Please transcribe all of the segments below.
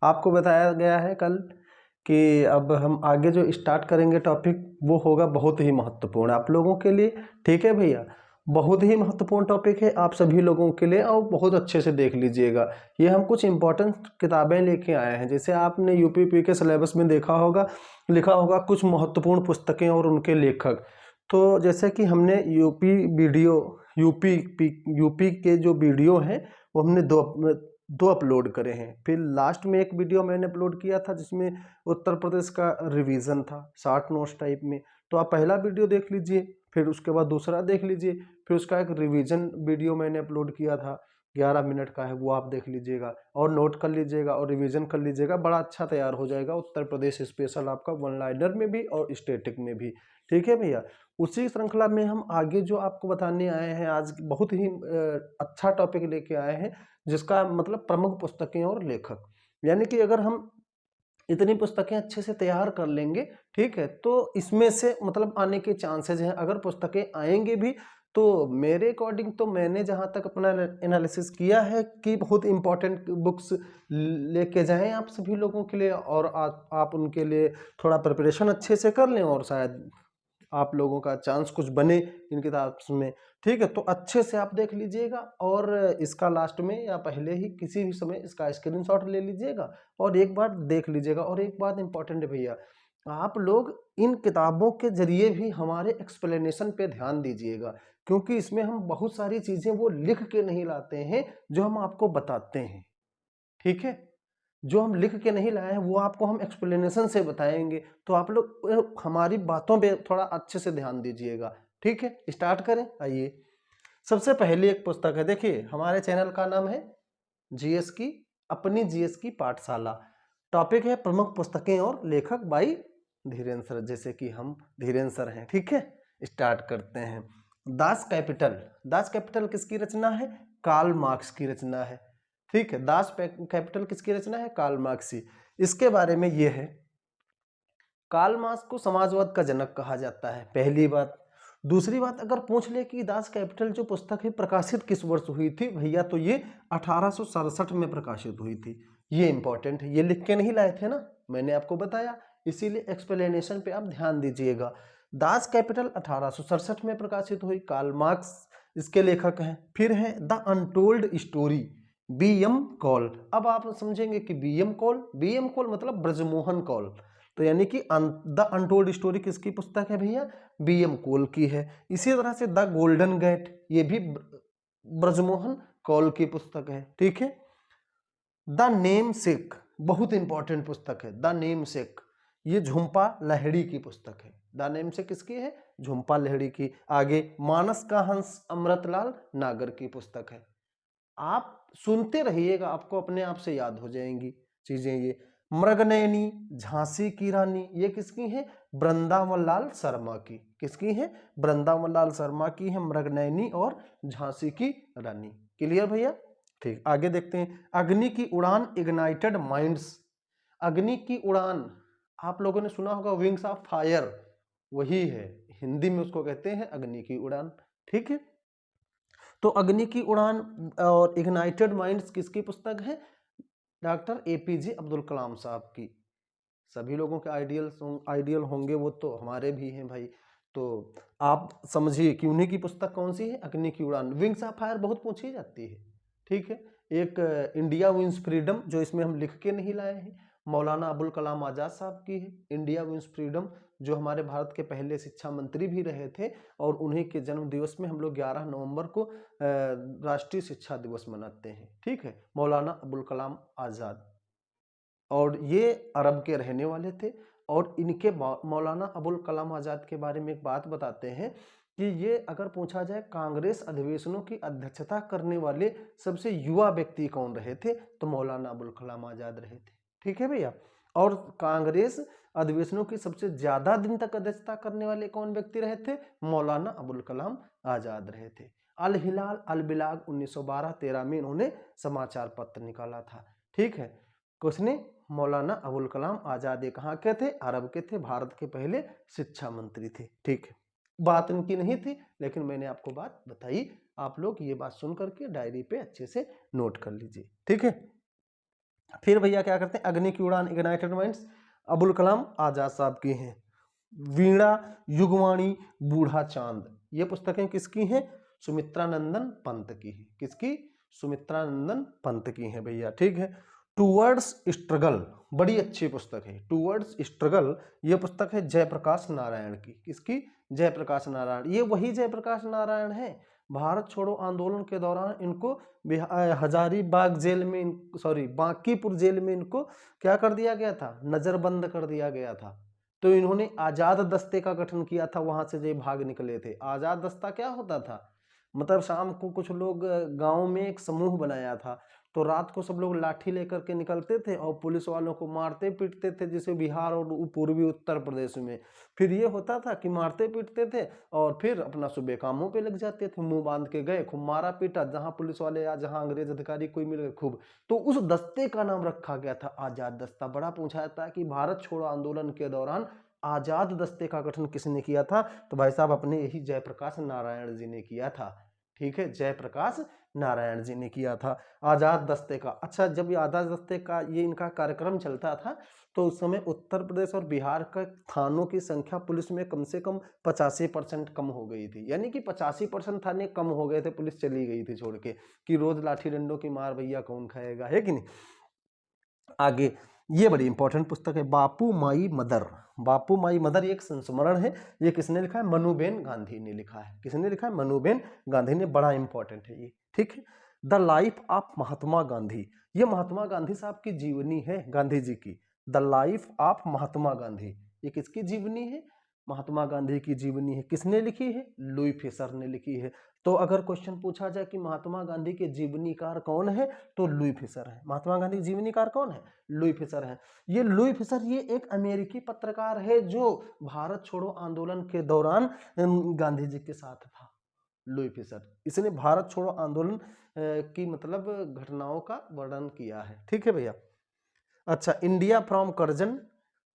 आपको बताया गया है कल कि अब हम आगे जो स्टार्ट करेंगे टॉपिक वो होगा बहुत ही महत्वपूर्ण आप लोगों के लिए। ठीक है भैया, बहुत ही महत्वपूर्ण टॉपिक है आप सभी लोगों के लिए और बहुत अच्छे से देख लीजिएगा। ये हम कुछ इंपॉर्टेंट किताबें लेके आए हैं, जैसे आपने यूपी के सिलेबस में देखा होगा, लिखा होगा कुछ महत्वपूर्ण पुस्तकें और उनके लेखक। तो जैसे कि हमने यूपी के जो वीडियो हैं वो हमने दो अपलोड करे हैं। फिर लास्ट में एक वीडियो मैंने अपलोड किया था जिसमें उत्तर प्रदेश का रिवीजन था शॉर्ट नोट्स टाइप में। तो आप पहला वीडियो देख लीजिए, फिर उसके बाद दूसरा देख लीजिए, फिर उसका एक रिवीजन वीडियो मैंने अपलोड किया था 11 मिनट का है, वो आप देख लीजिएगा और नोट कर लीजिएगा और रिवीजन कर लीजिएगा। बड़ा अच्छा तैयार हो जाएगा उत्तर प्रदेश स्पेशल आपका वन लाइनर में भी और स्टैटिक में भी। ठीक है भैया, उसी श्रृंखला में हम आगे जो आपको बताने आए हैं आज बहुत ही अच्छा टॉपिक लेके आए हैं, जिसका मतलब प्रमुख पुस्तकें और लेखक। यानी कि अगर हम इतनी पुस्तकें अच्छे से तैयार कर लेंगे, ठीक है, तो इसमें से मतलब आने के चांसेस हैं। अगर पुस्तकें आएंगे भी तो मेरे अकॉर्डिंग तो मैंने जहां तक अपना एनालिसिस किया है कि बहुत इंपॉर्टेंट बुक्स लेके जाएं आप सभी लोगों के लिए और आप उनके लिए थोड़ा प्रिपरेशन अच्छे से कर लें और शायद आप लोगों का चांस कुछ बने इन किताब में। ठीक है, तो अच्छे से आप देख लीजिएगा और इसका लास्ट में या पहले ही किसी भी समय इसका स्क्रीनशॉट ले लीजिएगा और एक बार देख लीजिएगा। और एक बात इंपॉर्टेंट है भैया, आप लोग इन किताबों के जरिए भी हमारे एक्सप्लेनेशन पे ध्यान दीजिएगा, क्योंकि इसमें हम बहुत सारी चीजें वो लिख के नहीं लाते हैं जो हम आपको बताते हैं। ठीक है, जो हम लिख के नहीं लाए हैं वो आपको हम एक्सप्लेनेशन से बताएंगे, तो आप लोग हमारी बातों पे थोड़ा अच्छे से ध्यान दीजिएगा। ठीक है, स्टार्ट करें। आइए, सबसे पहले एक पुस्तक है, देखिए हमारे चैनल का नाम है जीएस की अपनी जीएस की पाठशाला। टॉपिक है प्रमुख पुस्तकें और लेखक बाई धीरेन्द्र सर, जैसे कि हम धीरेन्द्र सर हैं। ठीक है, स्टार्ट करते हैं। Das Kapital. दास कैपिटल किसकी रचना है? कार्ल मार्क्स की रचना है। ठीक है, दास कैपिटल किसकी रचना है? कार्ल मार्क्स की। इसके बारे में यह है, कार्ल मार्क्स को समाजवाद का जनक कहा जाता है, पहली बात। दूसरी बात, अगर पूछ ले कि दास कैपिटल जो पुस्तक है प्रकाशित किस वर्ष हुई थी भैया, तो ये 1867 में प्रकाशित हुई थी। ये इंपॉर्टेंट है, ये लिख के नहीं लाए थे ना, मैंने आपको बताया, इसीलिए एक्सप्लेनेशन पे आप ध्यान दीजिएगा। दास कैपिटल 1867 में प्रकाशित हुई, कार्ल मार्क्स इसके लेखक हैं। फिर है the untold story, BM. Call. अब आप समझेंगे कि बी.एम. कॉल मतलब ब्रजमोहन कॉल, तो यानी कि द अनटोल्ड स्टोरी किसकी पुस्तक है भैया? बी.एम. कॉल की है। इसी तरह से द गोल्डन गेट, ये भी ब्रजमोहन कॉल की पुस्तक है। ठीक है, द नेम सेक, बहुत इंपॉर्टेंट पुस्तक है द नेम सेक, ये झुंपा लाहिड़ी की पुस्तक है। द नेम सेक किसकी है? झुंपा लाहिड़ी की। आगे मानस का हंस अमृतलाल नागर की पुस्तक है। आप सुनते रहिएगा, आपको अपने आप से याद हो जाएंगी चीजें। ये मृगनयनी, झांसी की रानी, ये किसकी है? वृंदावन लाल शर्मा की। किसकी है? वृंदावन लाल शर्मा की है मृगनयनी और झांसी की रानी। क्लियर भैया? ठीक, आगे देखते हैं। अग्नि की उड़ान, इग्नाइटेड माइंड्स। अग्नि की उड़ान आप लोगों ने सुना होगा, विंग्स ऑफ फायर, वही है, हिंदी में उसको कहते हैं अग्नि की उड़ान। ठीक है, तो अग्नि की उड़ान और इग्नाइटेड माइंड्स किसकी पुस्तक है? डॉक्टर एपीजे अब्दुल कलाम साहब की। सभी लोगों के आइडियल होंगे वो, तो हमारे भी हैं भाई। तो आप समझिए कि उन्हीं की पुस्तक कौन सी है? अग्नि की उड़ान। विंग्स ऑफ फायर बहुत पूछी जाती है। ठीक है, एक इंडिया विंस फ्रीडम, जो इसमें हम लिख के नहीं लाए हैं, मौलाना अबुल कलाम आजाद साहब की है। इंडिया विंस फ्रीडम, जो हमारे भारत के पहले शिक्षा मंत्री भी रहे थे, और उन्हीं के जन्म दिवस में हम लोग 11 नवंबर को राष्ट्रीय शिक्षा दिवस मनाते हैं। ठीक है, मौलाना अबुल कलाम आजाद, और ये अरब के रहने वाले थे। और इनके मौलाना अबुल कलाम आजाद के बारे में एक बात बताते हैं कि ये अगर पूछा जाए कांग्रेस अधिवेशनों की अध्यक्षता करने वाले सबसे युवा व्यक्ति कौन रहे थे, तो मौलाना अबुल कलाम आजाद रहे थे। ठीक है भैया, और कांग्रेस अधिवेशनों की सबसे ज्यादा दिन तक अध्यक्षता करने वाले कौन व्यक्ति रहे थे? मौलाना अबुल कलाम आजाद रहे थे। अल हिलाल अल बिलाग 1912-13 में इन्होंने समाचार पत्र निकाला था। ठीक है, किसने? मौलाना अबुल कलाम आजाद। ये कहाँ के थे? अरब के थे, भारत के पहले शिक्षा मंत्री थे। ठीक है, बात इनकी नहीं थी, लेकिन मैंने आपको बात बताई, आप लोग ये बात सुन करके डायरी पे अच्छे से नोट कर लीजिए। ठीक है, फिर भैया क्या करते हैं, अग्नि की उड़ान इग्नाइटेड माइंड्स अबुल कलाम आजाद साहब की हैं। वीणा युगवाणी बूढ़ा चांद, ये पुस्तकें किसकी हैं, सुमित्रानंदन पंत की है। किसकी, सुमित्रानंदन पंत की है भैया, ठीक है। टूवर्ड्स स्ट्रगल, बड़ी अच्छी पुस्तक है टूवर्ड्स स्ट्रगल, ये पुस्तक है जयप्रकाश नारायण की। किसकी, जयप्रकाश नारायण। ये वही जयप्रकाश नारायण है, भारत छोड़ो आंदोलन के दौरान इनको हजारीबाग जेल में, सॉरी बांकीपुर जेल में इनको क्या कर दिया गया था, नजरबंद कर दिया गया था। तो इन्होंने आजाद दस्ते का गठन किया था, वहां से जो भाग निकले थे। आजाद दस्ता क्या होता था, मतलब शाम को कुछ लोग गांव में एक समूह बनाया था, तो रात को सब लोग लाठी लेकर के निकलते थे और पुलिस वालों को मारते पीटते थे, जैसे बिहार और पूर्वी उत्तर प्रदेश में। फिर ये होता था कि मारते पीटते थे और फिर अपना सुबह कामों पे लग जाते थे, मुंह बांध के गए, खूब मारा पीटा, जहां पुलिस वाले या जहां अंग्रेज अधिकारी कोई मिल गए खूब। तो उस दस्ते का नाम रखा गया था आजाद दस्ता। बड़ा पूछा जाता है कि भारत छोड़ो आंदोलन के दौरान आजाद दस्ते का गठन किसने किया था, तो भाई साहब अपने यही जयप्रकाश नारायण जी ने किया था। ठीक है, जयप्रकाश नारायण जी ने किया था आजाद दस्ते का। अच्छा, जब ये आजाद दस्ते का ये इनका कार्यक्रम चलता था, तो उस समय उत्तर प्रदेश और बिहार का थानों की संख्या पुलिस में कम से कम 85% कम हो गई थी। यानी कि 85% थाने कम हो गए थे, पुलिस चली गई थी छोड़ के, कि रोज लाठी डंडों की मार भैया कौन खाएगा, है कि नहीं। आगे ये बड़ी इंपॉर्टेंट पुस्तक है, बापू my mother. Bapu my mother एक संस्मरण है, ये किसने लिखा है, मनुबेन गांधी ने लिखा है। किसने लिखा है, मनुबेन गांधी ने। बड़ा इंपॉर्टेंट है ये, ठीक है। The life of Mahatma Gandhi, ये महात्मा गांधी साहब की जीवनी है, गांधी जी की। The life of Mahatma Gandhi, ये किसकी जीवनी है, महात्मा गांधी की जीवनी है। किसने लिखी है, लुई फिशर ने लिखी है। तो अगर क्वेश्चन पूछा जाए कि महात्मा गांधी के जीवनीकार कौन है, तो लुई फिशर है। महात्मा गांधी जीवनीकार कौन है, लुई फिशर है। ये लुई फिशर ये एक अमेरिकी पत्रकार है जो भारत छोड़ो आंदोलन के दौरान गांधी जी के साथ था। लुई फिशर, इसने भारत छोड़ो आंदोलन की मतलब घटनाओं का वर्णन किया है, ठीक है भैया। अच्छा, इंडिया फ्रॉम करजन,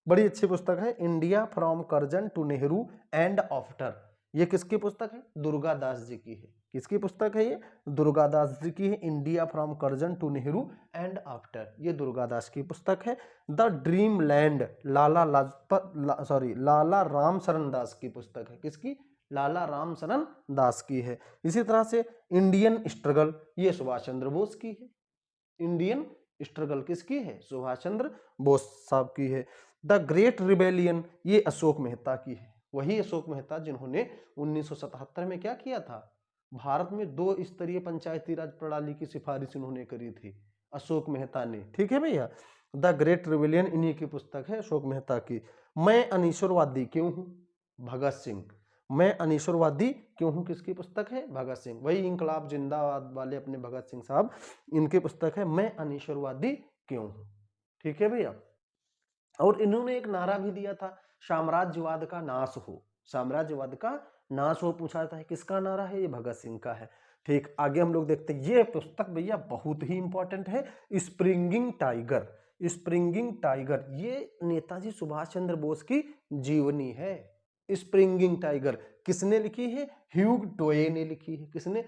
बड़ी अच्छी पुस्तक है, India from Curzon to Nehru and after. ये किसकी पुस्तक है, दुर्गादास जी की है। किसकी पुस्तक है ये, दुर्गादास जी की है। India from Curzon to Nehru and after, ये दुर्गादास की पुस्तक है। The dream land, Lala Lajpat sorry Lala Ram Sharan Das की पुस्तक है। किसकी, लाला राम शरण दास की है। इसी तरह से इंडियन स्ट्रगल, ये सुभाष चंद्र बोस की है। इंडियन स्ट्रगल किसकी है, सुभाष चंद्र बोस साहब की है। द ग्रेट रिबेलियन, ये अशोक मेहता की है। वही अशोक मेहता जिन्होंने 1977 में क्या किया था, भारत में 2 स्तरीय पंचायती राज प्रणाली की सिफारिश उन्होंने करी थी, अशोक मेहता ने, ठीक है भैया। द ग्रेट रिबेलियन इन्हीं की पुस्तक है, अशोक मेहता की। मैं अनीश्वरवादी क्यों हूं, भगत सिंह। मैं अनीश्वरवादी क्यों हूं, किसकी पुस्तक है, भगत सिंह। वही इंकलाब जिंदाबाद वाले अपने भगत सिंह साहब, इनकी पुस्तक है मैं अनीश्वरवादी क्यों हूं, ठीक है भैया। और इन्होंने एक नारा भी दिया था, साम्राज्यवाद का नाश हो। साम्राज्यवाद का नाश हो पूछा जाता है, किसका नारा है, ये भगत सिंह का है। ठीक, आगे हम लोग देखते हैं, ये पुस्तक भैया बहुत ही इंपॉर्टेंट है, स्प्रिंगिंग टाइगर। स्प्रिंगिंग टाइगर ये नेताजी सुभाष चंद्र बोस की जीवनी है। स्प्रिंगिंग टाइगर किसने लिखी है, ह्यूग टोये ने लिखी है। किसने,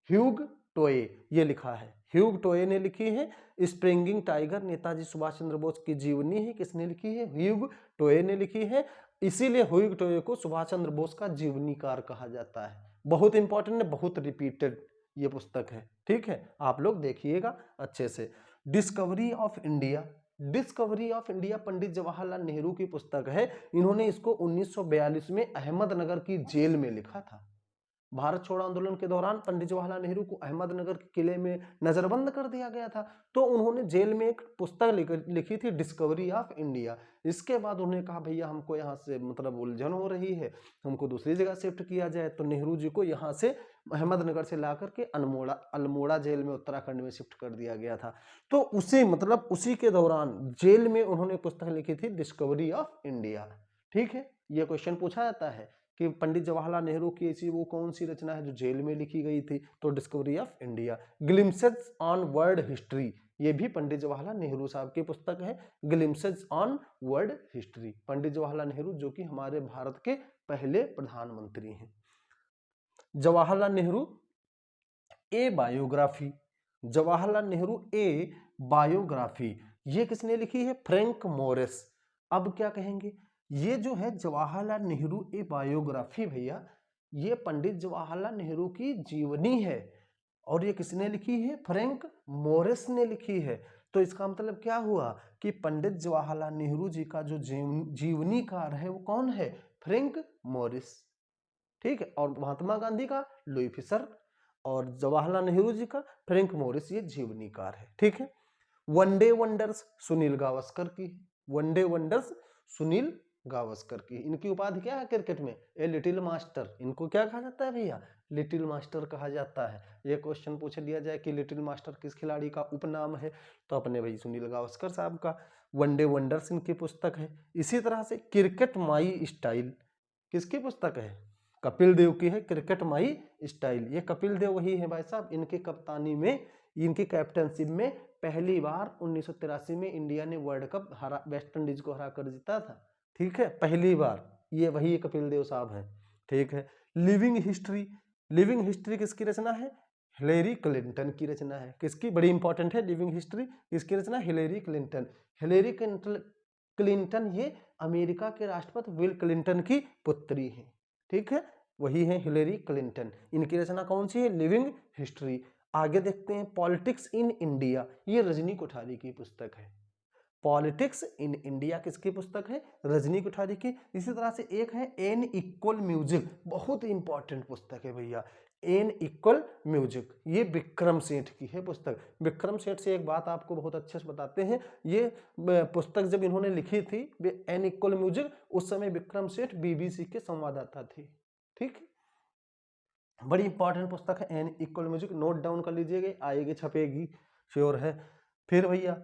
ह्यूग टोये, ये लिखा है, ह्यूग टोये ने लिखी है। स्प्रिंगिंग टाइगर नेताजी सुभाष चंद्र बोस की जीवनी है। किसने लिखी है, ह्यूग टोये ने लिखी है। इसीलिए ह्यूग टोये को सुभाष चंद्र बोस का जीवनीकार कहा जाता है। बहुत इंपॉर्टेंट है, बहुत रिपीटेड ये पुस्तक है, ठीक है। आप लोग देखिएगा अच्छे से। Discovery of India, discovery of India Pandit Jawaharlal Nehru की पुस्तक है। इन्होंने इसको 1942 में अहमदनगर की जेल में लिखा था। भारत छोड़ो आंदोलन के दौरान पंडित जवाहरलाल नेहरू को अहमदनगर के किले में नजरबंद कर दिया गया था, तो उन्होंने जेल में एक पुस्तक लिखी थी, डिस्कवरी ऑफ इंडिया। इसके बाद उन्होंने कहा भैया हमको यहाँ से मतलब उलझन हो रही है, हमको दूसरी जगह शिफ्ट किया जाए। तो नेहरू जी को यहाँ से अहमदनगर से ला करके अल्मोड़ा जेल में उत्तराखंड में शिफ्ट कर दिया गया था। तो उसी मतलब उसी के दौरान जेल में उन्होंने पुस्तक लिखी थी, डिस्कवरी ऑफ इंडिया, ठीक है। ये क्वेश्चन पूछा जाता है कि पंडित जवाहरलाल नेहरू की ऐसी वो कौन सी रचना है जो जेल में लिखी गई थी, तो discovery of India. Glimpses on world history, ये भी पंडित जवाहरलाल नेहरू साहब की पुस्तक है, glimpses on world history. Pandit Jawaharlal Nehru जो कि हमारे भारत के पहले प्रधानमंत्री हैं। Jawaharlal Nehru a biography, Jawaharlal Nehru a biography. ये किसने लिखी है? Frank Morris. अब क्या कहेंगे, ये जो है जवाहरलाल नेहरू ए बायोग्राफी भैया, ये पंडित जवाहरलाल नेहरू की जीवनी है और ये किसने लिखी है? फ्रैंक मोरिस ने लिखी है। तो इसका मतलब क्या हुआ कि पंडित जवाहरलाल नेहरू जी का जो जीवनीकार है वो कौन है? Frank Morris. ठीक है, और महात्मा गांधी का लुई फिशर और जवाहरलाल नेहरू जी का फ्रैंक मोरिस, ये जीवनीकार है। ठीक है। वनडे वंडर्स सुनील गावस्कर की, वनडे वंडर्स सुनील गावस्कर की। इनकी उपाधि क्या है क्रिकेट में? A little master. इनको क्या कहा जाता है भैया? लिटिल मास्टर कहा जाता है। ये क्वेश्चन पूछ लिया जाए कि लिटिल मास्टर किस खिलाड़ी का उपनाम है, तो अपने भाई सुनील गावस्कर साहब का। वनडे वंडर्स इनकी पुस्तक है। इसी तरह से क्रिकेट माई स्टाइल किसकी पुस्तक है? कपिल देव की है, क्रिकेट माई स्टाइल। ये कपिल देव वही है भाई साहब, इनकी कप्तानी में, इनकी कैप्टनशिप में पहली बार 1983 में इंडिया ने वर्ल्ड कप वेस्ट इंडीज को हरा कर जीता था। ठीक है, पहली बार। ये वही कपिल देव साहब हैं। ठीक है। लिविंग हिस्ट्री, लिविंग हिस्ट्री किसकी रचना है? हिलेरी क्लिंटन की रचना है। किसकी? बड़ी इंपॉर्टेंट है लिविंग हिस्ट्री, किसकी रचना? Hillary Clinton. हिलेरी क्लिंटन ये अमेरिका के राष्ट्रपति विल क्लिंटन की पुत्री है। ठीक है, वही है हिलेरी क्लिंटन। इनकी रचना कौन सी है? Living history. आगे देखते हैं पॉलिटिक्स इन इंडिया, ये रजनी कोठारी की पुस्तक है। पॉलिटिक्स इन इंडिया किसकी पुस्तक है? रजनी कोठारी की। इसी तरह से एक है एन इक्वल म्यूजिक, बहुत इंपॉर्टेंट पुस्तक है भैया, एन इक्वल म्यूजिक। ये विक्रम सेठ की है पुस्तक। विक्रम सेठ से एक बात आपको बहुत अच्छे से बताते हैं, ये पुस्तक जब इन्होंने लिखी थी एन इक्वल म्यूजिक, उस समय विक्रम सेठ बीबीसी के संवाददाता थे। ठीक, बड़ी इंपॉर्टेंट पुस्तक है an equal music, note down कर लीजिएगा, आएगी छपेगी, श्योर है। फिर भैया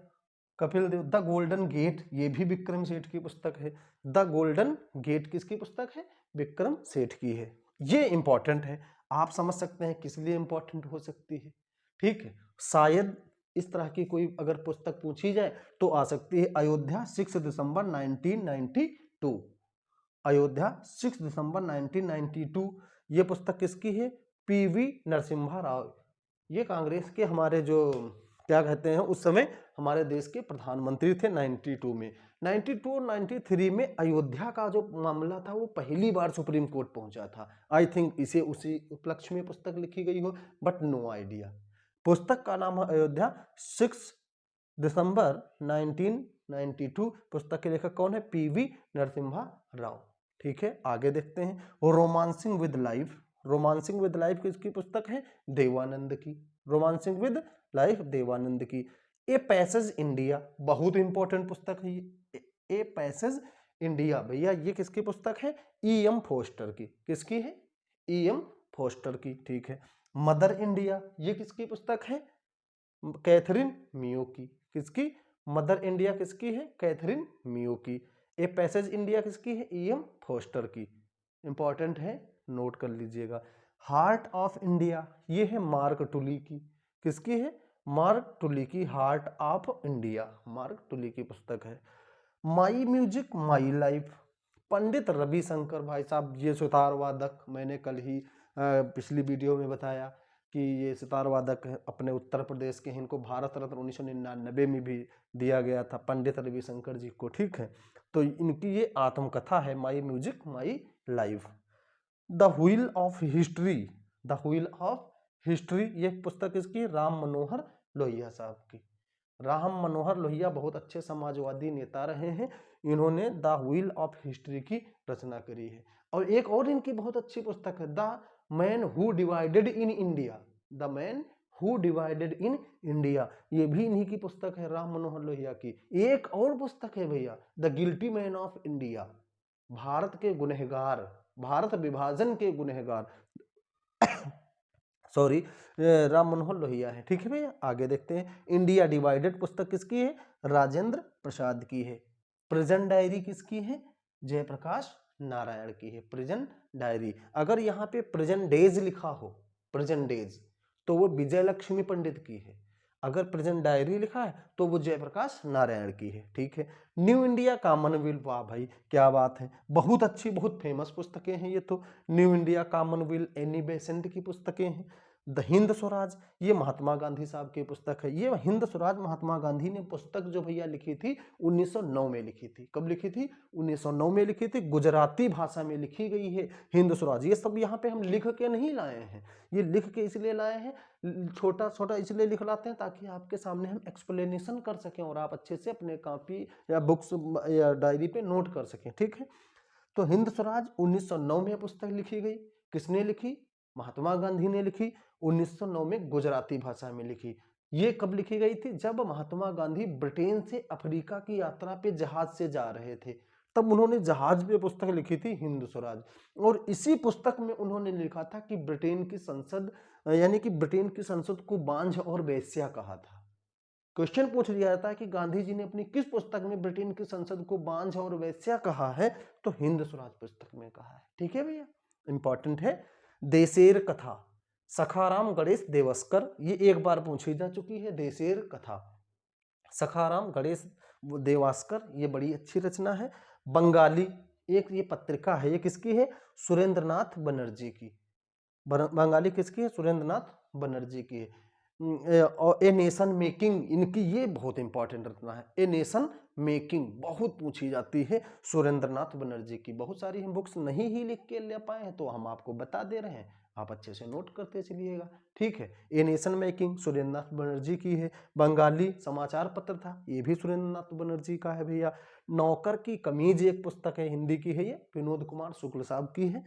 Kapil Dev the golden gate, ये भी विक्रम सेठ की पुस्तक है। द गोल्डन गेट किसकी पुस्तक है? विक्रम सेठ की है। ये इंपॉर्टेंट है, आप समझ सकते हैं किस लिए इंपॉर्टेंट हो सकती है। ठीक है, शायद इस तरह की कोई अगर पुस्तक पूछी जाए तो आ सकती है अयोध्या 6 दिसंबर 1992। अयोध्या 6 दिसंबर 1992, ये पुस्तक किसकी है? पीवी नरसिम्हा राव। ये कांग्रेस के हमारे जो क्या कहते हैं उस समय हमारे देश के प्रधानमंत्री थे 92 में। 92 और 93 में अयोध्या का जो मामला था वो पहली बार सुप्रीम कोर्ट पहुंचा था। आई थिंक इसे उसी उपलक्ष्य में पुस्तक लिखी गई हो, बट नो आइडिया। पुस्तक का नाम है अयोध्या 6 दिसंबर 1992। पुस्तक के लेखक कौन है? पीवी नरसिम्हा राव। ठीक है, आगे देखते हैं romancing with life. Romancing with life किसकी पुस्तक है? देवानंद की। रोमांसिंग विद लाइफ देवानंद की। ए पैसेज इंडिया, बहुत इंपॉर्टेंट पुस्तक है ये। ए पैसेज इंडिया भैया ये किसकी पुस्तक है? ई.एम. फोस्टर की। किसकी है? ई.एम. फोस्टर की। ठीक है। मदर इंडिया ये किसकी पुस्तक है? कैथरीन मियो की। किसकी? मदर इंडिया किसकी है? कैथरीन मियो की। ए पैसेज इंडिया किसकी है? ई.एम. फोस्टर की। इंपॉर्टेंट है, नोट कर लीजिएगा। हार्ट ऑफ इंडिया ये है मार्क टुली की। किसकी है? मार्क टुली की। हार्ट ऑफ इंडिया मार्क टुली की पुस्तक है। My music my life, Pandit Ravishankar भाई साहब, ये सितार वादक, मैंने कल ही पिछली वीडियो में बताया कि ये सितार वादक अपने उत्तर प्रदेश के हैं। इनको भारत रत्न 1999 में भी दिया गया था पंडित रविशंकर जी को। ठीक है, तो इनकी ये आत्मकथा है my music my life. The wheel of history, the wheel of history ये पुस्तक इसकी राम मनोहर लोहिया साहब की। राम मनोहर लोहिया बहुत अच्छे समाजवादी नेता रहे हैं, इन्होंने द व्हील ऑफ हिस्ट्री की रचना करी है। और एक और इनकी बहुत अच्छी पुस्तक है the man who divided in India, the man who divided in India, ये भी इन्हीं की पुस्तक है राम मनोहर लोहिया की। एक और पुस्तक है भैया the guilty man of India, Bharat के गुनहगार, भारत विभाजन के गुनहगार सॉरी, राम मनोहर लोहिया है। ठीक है भैया, आगे देखते हैं। इंडिया डिवाइडेड पुस्तक किसकी है? राजेंद्र प्रसाद की है। प्रेजेंट डायरी किसकी है? जयप्रकाश नारायण की है। प्रेजेंट डायरी, अगर यहाँ पे प्रेजेंट डेज लिखा हो, प्रेजेंट डेज, तो वो विजय लक्ष्मी पंडित की है। अगर प्रेजेंट डायरी लिखा है तो वो जयप्रकाश नारायण की है। ठीक है। न्यू इंडिया कॉमनवेल्थ, वाह भाई क्या बात है, बहुत अच्छी बहुत फेमस पुस्तकें हैं ये तो। New India Commonwealth Annie Besant की पुस्तकें हैं। द हिंद स्वराज, ये महात्मा गांधी साहब की पुस्तक है। ये हिंद स्वराज महात्मा गांधी ने पुस्तक जो भैया लिखी थी 1909 में लिखी थी। कब लिखी थी? 1909 में लिखी थी। गुजराती भाषा में लिखी गई है हिंद स्वराज। ये सब यहाँ पे हम लिख के नहीं लाए हैं, ये लिख के इसलिए लाए हैं, छोटा छोटा इसलिए लिख लाते हैं ताकि आपके सामने हम एक्सप्लेनेशन कर सकें और आप अच्छे से अपने कॉपी या बुक्स या डायरी पे नोट कर सकें। ठीक है, तो हिंद स्वराज 1909 में पुस्तक लिखी गई। किसने लिखी? महात्मा गांधी ने लिखी। 1909 में गुजराती भाषा में लिखी। ये कब लिखी गई थी? जब महात्मा गांधी ब्रिटेन से अफ्रीका की यात्रा पे जहाज से जा रहे थे, तब उन्होंने जहाज पे पुस्तक लिखी थी हिंद स्वराज। और इसी पुस्तक में उन्होंने लिखा था कि ब्रिटेन की संसद यानी कि ब्रिटेन की संसद को बांझ और वेश्या कहा था। क्वेश्चन पूछ लिया जाता है कि गांधी जी ने अपनी किस पुस्तक में ब्रिटेन की संसद को बांझ और वेश्या कहा है? तो हिंद स्वराज पुस्तक में कहा है। ठीक है भैया, इंपॉर्टेंट है। देशेर कथा, सखाराम गणेश देवस्कर, ये एक बार पूछी जा चुकी है। देशेर कथा, सखाराम गणेश देवास्कर, ये बड़ी अच्छी रचना है। बंगाली, एक ये पत्रिका है, ये किसकी है? सुरेंद्रनाथ बनर्जी की। बंगाली किसकी है? सुरेंद्रनाथ बनर्जी की है। और ए नेशन मेकिंग, इनकी ये बहुत इंपॉर्टेंट रचना है। ए नेशन मेकिंग बहुत पूछी जाती है सुरेंद्रनाथ बनर्जी की। बहुत सारी हम बुक्स नहीं ही लिख के ले पाए हैं तो हम आपको बता दे रहे हैं, आप अच्छे से नोट करते चलिएगा। ठीक है, a nation making Surendranath Banerjee की है। बंगाली समाचार पत्र था, ये भी सुरेंद्रनाथ बनर्जी का है भैया। नौकर की कमीज एक पुस्तक है, हिंदी की है, ये विनोद कुमार शुक्ल साहब की है।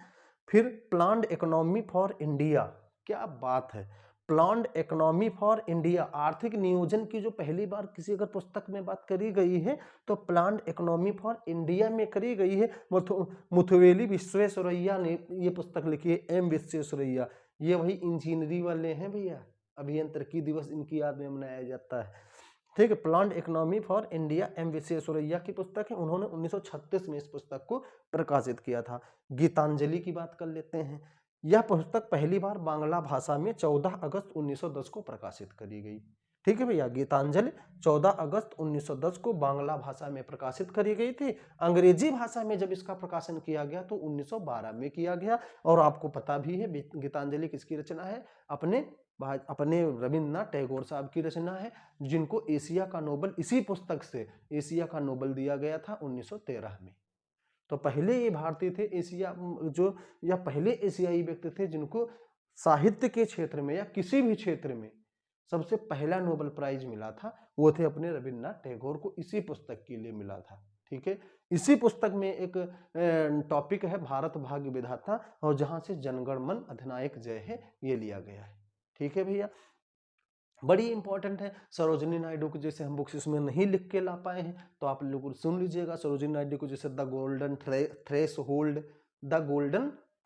फिर प्लान्ड इकोनॉमी फॉर इंडिया, क्या बात है, प्लान्ड इकोनॉमी फॉर इंडिया, आर्थिक नियोजन की जो पहली बार किसी अगर पुस्तक में बात करी गई है तो प्लान्ड इकोनॉमी फॉर इंडिया में करी गई है। मुथुवेली विश्वेश्वरैया ने ये पुस्तक लिखी है, एम विश्वेश्वरैया। ये वही इंजीनियरिंग वाले हैं भैया, अभियंत्रिकी दिवस इनकी याद में मनाया जाता है। ठीक है, planned economy for India, M Visvesvaraya की पुस्तक है। उन्होंने 1936 में इस पुस्तक को प्रकाशित किया था। गीतांजलि की बात कर लेते हैं। यह पुस्तक पहली बार बांग्ला भाषा में 14 अगस्त 1910 को प्रकाशित करी गई। ठीक है भैया, गीतांजलि 14 अगस्त 1910 को बांग्ला भाषा में प्रकाशित करी गई थी। अंग्रेजी भाषा में जब इसका प्रकाशन किया गया तो 1912 में किया गया। और आपको पता भी है गीतांजलि किसकी रचना है? अपने रविन्द्रनाथ टैगोर साहब की रचना है, जिनको एशिया का नोबेल इसी पुस्तक से एशिया का नोबेल दिया गया था 1913 में। तो पहले ये भारतीय थे एशिया जो, या पहले एशियाई व्यक्ति थे जिनको साहित्य के क्षेत्र में या किसी भी क्षेत्र में सबसे पहला नोबेल प्राइज मिला था, वो थे अपने रविन्द्रनाथ टैगोर को, इसी पुस्तक के लिए मिला था। ठीक है, इसी पुस्तक में एक टॉपिक है भारत भाग्य विधाता, और जहां से जनगण मन अधिनायक जय है ये लिया गया है। ठीक है भैया, बड़ी इंपॉर्टेंट है। सरोजिनी नायडू को जैसे हम बुक्स इसमें नहीं लिख के ला पाए हैं तो आप लोग सुन लीजिएगा। सरोजिनी नायडू को जैसे द गोल्डन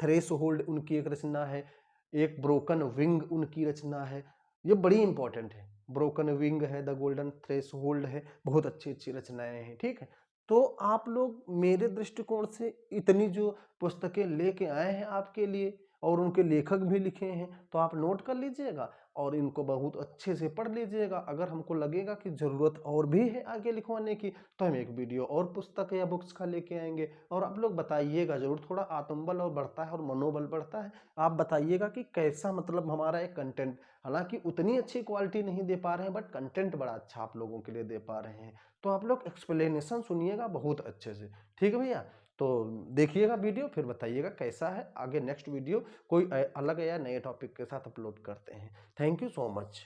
थ्रेस होल्ड उनकी एक रचना है। एक ब्रोकन विंग उनकी रचना है, ये बड़ी इंपॉर्टेंट है। ब्रोकन विंग है, द गोल्डन थ्रेस होल्ड है, बहुत अच्छी अच्छी रचनाएं हैं। ठीक है, तो आप लोग मेरे दृष्टिकोण से इतनी जो पुस्तकें लेके आए हैं आपके लिए, और उनके लेखक भी लिखे हैं, तो आप नोट कर लीजिएगा और इनको बहुत अच्छे से पढ़ लीजिएगा। अगर हमको लगेगा कि ज़रूरत और भी है आगे लिखवाने की तो हम एक वीडियो और पुस्तक या बुक्स का लेके आएंगे। और आप लोग बताइएगा जरूर, थोड़ा आत्मबल और बढ़ता है और मनोबल बढ़ता है। आप बताइएगा कि कैसा मतलब हमारा एक कंटेंट, हालांकि उतनी अच्छी क्वालिटी नहीं दे पा रहे हैं बट कंटेंट बड़ा अच्छा आप लोगों के लिए दे पा रहे हैं। तो आप लोग एक्सप्लेनेशन सुनिएगा बहुत अच्छे से। ठीक है भैया, तो देखिएगा वीडियो, फिर बताइएगा कैसा है। आगे नेक्स्ट वीडियो कोई अलग या नए टॉपिक के साथ अपलोड करते हैं। Thank you so much.